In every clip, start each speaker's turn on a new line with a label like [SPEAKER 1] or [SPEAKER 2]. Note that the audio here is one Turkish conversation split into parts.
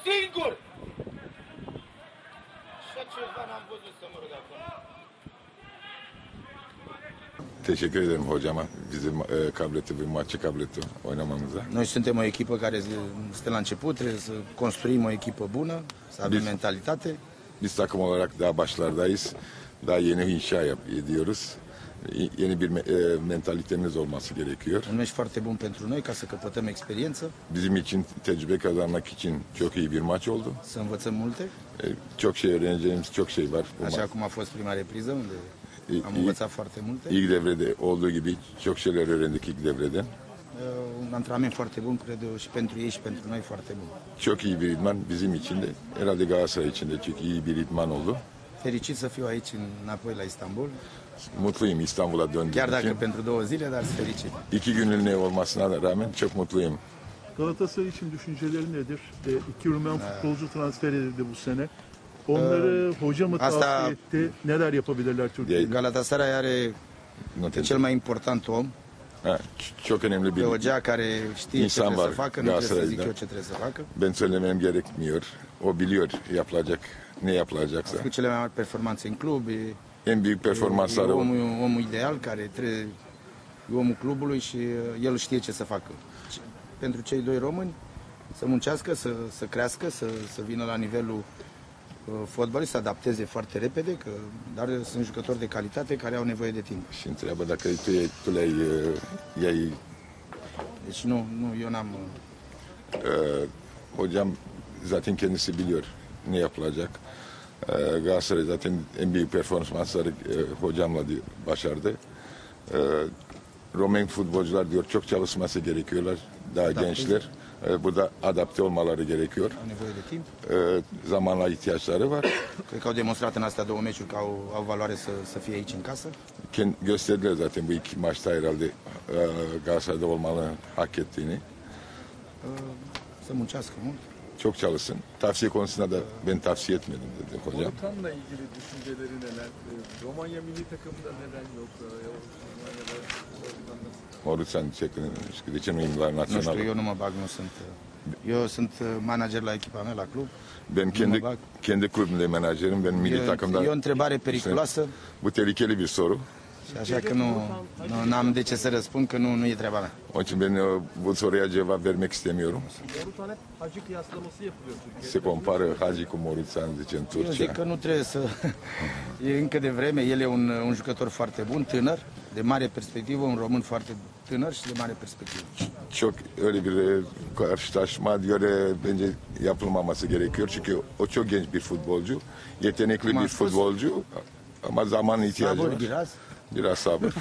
[SPEAKER 1] singur! Așa ceva n-am văzut să mă rog acum.
[SPEAKER 2] Teşekkür ederim hocama. Bizim kableti bir maçı kableti oynamamıza.
[SPEAKER 3] Noi suntem o echipă care stă la început, trebuie să construim o echipă bună, să avem mentalitate.
[SPEAKER 2] Biz takım olarak daha başlardayız. Daha yeni ediyoruz. Yeni bir mentalitemiz olması gerekiyor.
[SPEAKER 3] Un meci foarte bun pentru noi ca să căpătăm experiență,
[SPEAKER 2] Bizim için tecrübe kazanmak için çok iyi bir maç oldu.
[SPEAKER 3] să învățăm multe,
[SPEAKER 2] Çok şey öğreneceğimiz çok şey var.
[SPEAKER 3] așa cum a fost prima repriză, unde am învățat foarte multe.
[SPEAKER 2] İlk devrede olduğu gibi çok şeyler öğrendik ilk devreden.
[SPEAKER 3] Un antrenament foarte bun, cred eu, și pentru ei și pentru noi foarte bun.
[SPEAKER 2] Çok iyi bir idman bizim için de. Herhalde Galatasaray için de çok iyi bir idman oldu.
[SPEAKER 3] Fericit să fiu aici înapoi la Istanbul,
[SPEAKER 2] Mutluyum İstanbul'a döndüğüm
[SPEAKER 3] chiar dacă
[SPEAKER 2] için.
[SPEAKER 3] pentru 2 zile, dar sunt fericit.
[SPEAKER 2] 2 günlüğüne olmasına da rağmen çok mutluyum.
[SPEAKER 4] Galatasaray için düşünceleri nedir? İki Rumen futbolcu transfer edildi bu sene. Onları hoca mı
[SPEAKER 3] asta-
[SPEAKER 4] tavsiye etti? Neler yapabilirler Türkiye'de?
[SPEAKER 3] Galatasaray are pe cel mai important om,
[SPEAKER 2] Ha, çok önemli
[SPEAKER 3] pe
[SPEAKER 2] bir
[SPEAKER 3] Ogea care știe ce
[SPEAKER 2] İnsan
[SPEAKER 3] trebuie
[SPEAKER 2] var
[SPEAKER 3] să facă, nu trebuie să zic
[SPEAKER 2] Galatasaray'da.
[SPEAKER 3] eu ce trebuie să facă.
[SPEAKER 2] Ben söylemem gerekmiyor. O biliyor yapılacak ne
[SPEAKER 3] A
[SPEAKER 2] yapılacaksa.
[SPEAKER 3] făcut cele mai mari performanțe în club,
[SPEAKER 2] En büyük performansları o.
[SPEAKER 3] omul ideal care trebuie, e omul clubului și el știe ce să facă. Pentru cei doi români, să muncească, să crească, să vină la nivelul fotbalului, să adapteze foarte repede, dar sunt jucători de calitate care au nevoie de timp.
[SPEAKER 2] Și întreabă dacă tu le-ai
[SPEAKER 3] Deci nu eu n-am...
[SPEAKER 2] hocam zaten kendisi biliyor ne yapılacak. Galatasaray zaten en büyük performansları hocamla başardı. Romen futbolcular diyor çok çalışması gerekiyorlar. Daha gençler. Burada adapte olmaları gerekiyor.
[SPEAKER 3] Au nevoie de timp.
[SPEAKER 2] Zamanla ihtiyaçları var.
[SPEAKER 3] Cred că au demonstrat în astea două meciuri că au valoare să fie aici în casă.
[SPEAKER 2] Gösterdiler zaten bu iki maçta herhalde Galatasaray'da olmalı hak ettiğini.
[SPEAKER 3] Să muncească mult.
[SPEAKER 2] Çok çalışsın. Tavsiye konusunda da ben tavsiye etmedim dedi hocam.
[SPEAKER 5] Morutan'la ilgili düşünceleri neler? Romanya milli takımında neden yok? Romanya'da
[SPEAKER 2] Morutan de ce nu e la
[SPEAKER 3] Nu știu,
[SPEAKER 2] națională?
[SPEAKER 3] eu nu mă bag, nu sunt... Eu sunt manager la echipa mea, la club.
[SPEAKER 2] Ben kendi kulübümde menajerim. Ben milli takımda.
[SPEAKER 3] E o întrebare periculoasă,
[SPEAKER 2] Bu tehlikeli bir soru.
[SPEAKER 3] și așa că nu am de ce să răspund, că nu e treaba mea.
[SPEAKER 2] Onun için ben bu soruya cevap vermek istemiyorum.
[SPEAKER 5] Morutan hep Hacı kıyaslaması yapılıyor Türkiye'de.
[SPEAKER 2] Se compară Hagi cu Morutan, zice în
[SPEAKER 3] Eu zic
[SPEAKER 2] Turcia.
[SPEAKER 3] că nu trebuie să... E încă de vreme, el e un jucător foarte bun, tânăr, de mare perspectivă, un român foarte tânăr și de mare perspectivă.
[SPEAKER 2] Çok öyle bir karşılaşma göre bence yapılmaması gerekiyor. Çünkü o çok genç bir futbolcu. Yetenekli
[SPEAKER 3] Cum am
[SPEAKER 2] bir
[SPEAKER 3] spus,
[SPEAKER 2] futbolcu. Ama zaman ihtiyacı
[SPEAKER 3] Sabır
[SPEAKER 2] var.
[SPEAKER 3] biraz,
[SPEAKER 2] Biraz sabır.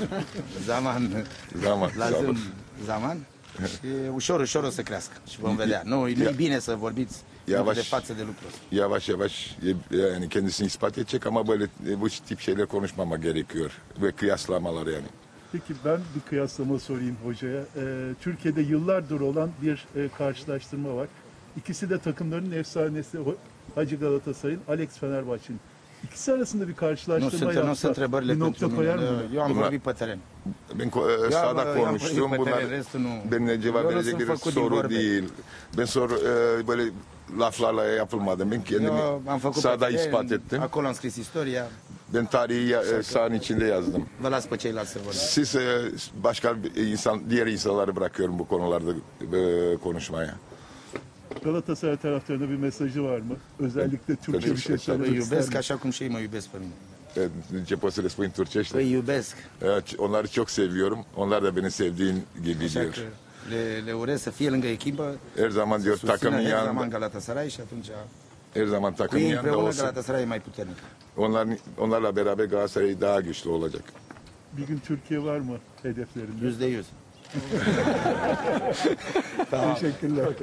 [SPEAKER 3] zaman,
[SPEAKER 2] Zaman,
[SPEAKER 3] lazım
[SPEAKER 2] sabır.
[SPEAKER 3] zaman. Și ușor o să crească și vom vedea. Nu e bine să vorbiți
[SPEAKER 2] Yavaş.
[SPEAKER 3] de față de lucrul ăsta.
[SPEAKER 2] Yavaş yavaş yani kendisini ispat edecek ama böyle bu tip şeyler konuşmama gerekiyor. Ve kıyaslamalar yani.
[SPEAKER 4] Peki ben bir kıyaslama sorayım hocaya. Türkiye'de yıllardır olan bir karşılaştırma var. İkisi de takımların efsanesi Hacı Galatasaray'ın, Alex Fenerbahçe'nin. İkisi arasında bir karşılaştırma
[SPEAKER 3] Nu sunt întrebările
[SPEAKER 4] bir
[SPEAKER 3] pentru
[SPEAKER 4] nokta koyar
[SPEAKER 3] mine.
[SPEAKER 4] mı?
[SPEAKER 3] Eu am vorbit pe teren.
[SPEAKER 2] Ben sahada konuştum.
[SPEAKER 3] pe
[SPEAKER 2] Bunlar
[SPEAKER 3] teren, restul nu.
[SPEAKER 2] benimle cevap
[SPEAKER 3] Eu nu
[SPEAKER 2] verecek
[SPEAKER 3] sunt
[SPEAKER 2] bir
[SPEAKER 3] făcut din
[SPEAKER 2] soru
[SPEAKER 3] vorbe.
[SPEAKER 2] değil. Ben böyle laflarla yapılmadım. Ben kendimi
[SPEAKER 3] Eu am făcut
[SPEAKER 2] sahada
[SPEAKER 3] pe teren,
[SPEAKER 2] ispat ettim.
[SPEAKER 3] acolo am scris istoria.
[SPEAKER 2] Ben tarihi sahanın içinde yazdım.
[SPEAKER 3] Vă las pe ceilalți să vorbesc.
[SPEAKER 2] Siz başka diğer insanları bırakıyorum bu konularda konuşmaya.
[SPEAKER 4] Galatasaray taraftarına bir mesajı var mı? Özellikle Türkçe bir şey
[SPEAKER 3] Îi
[SPEAKER 4] söylemek ister
[SPEAKER 3] iubesc
[SPEAKER 4] mi?
[SPEAKER 3] așa cum și ei mă iubesc pe mine.
[SPEAKER 2] Ce pot să le spun în turcește?
[SPEAKER 3] Îi iubesc.
[SPEAKER 2] Onları çok seviyorum. Onlar da beni sevdiğin gibi
[SPEAKER 3] Așa
[SPEAKER 2] diyor.
[SPEAKER 3] că le urez să fie lângă echipă,
[SPEAKER 2] Her zaman diyor
[SPEAKER 3] susțină
[SPEAKER 2] takımın
[SPEAKER 3] Herzaman
[SPEAKER 2] yanında.
[SPEAKER 3] Galatasaray și atunci
[SPEAKER 2] Her zaman
[SPEAKER 3] cu
[SPEAKER 2] takımın
[SPEAKER 3] ei
[SPEAKER 2] yanında
[SPEAKER 3] împreună
[SPEAKER 2] olsun.
[SPEAKER 3] Galatasaray e mai puternic.
[SPEAKER 2] Onlarla beraber Galatasaray daha güçlü olacak.
[SPEAKER 4] Bir gün Türkiye var mı hedeflerinde?
[SPEAKER 3] %100.
[SPEAKER 4] Teşekkürler.
[SPEAKER 3] Ok.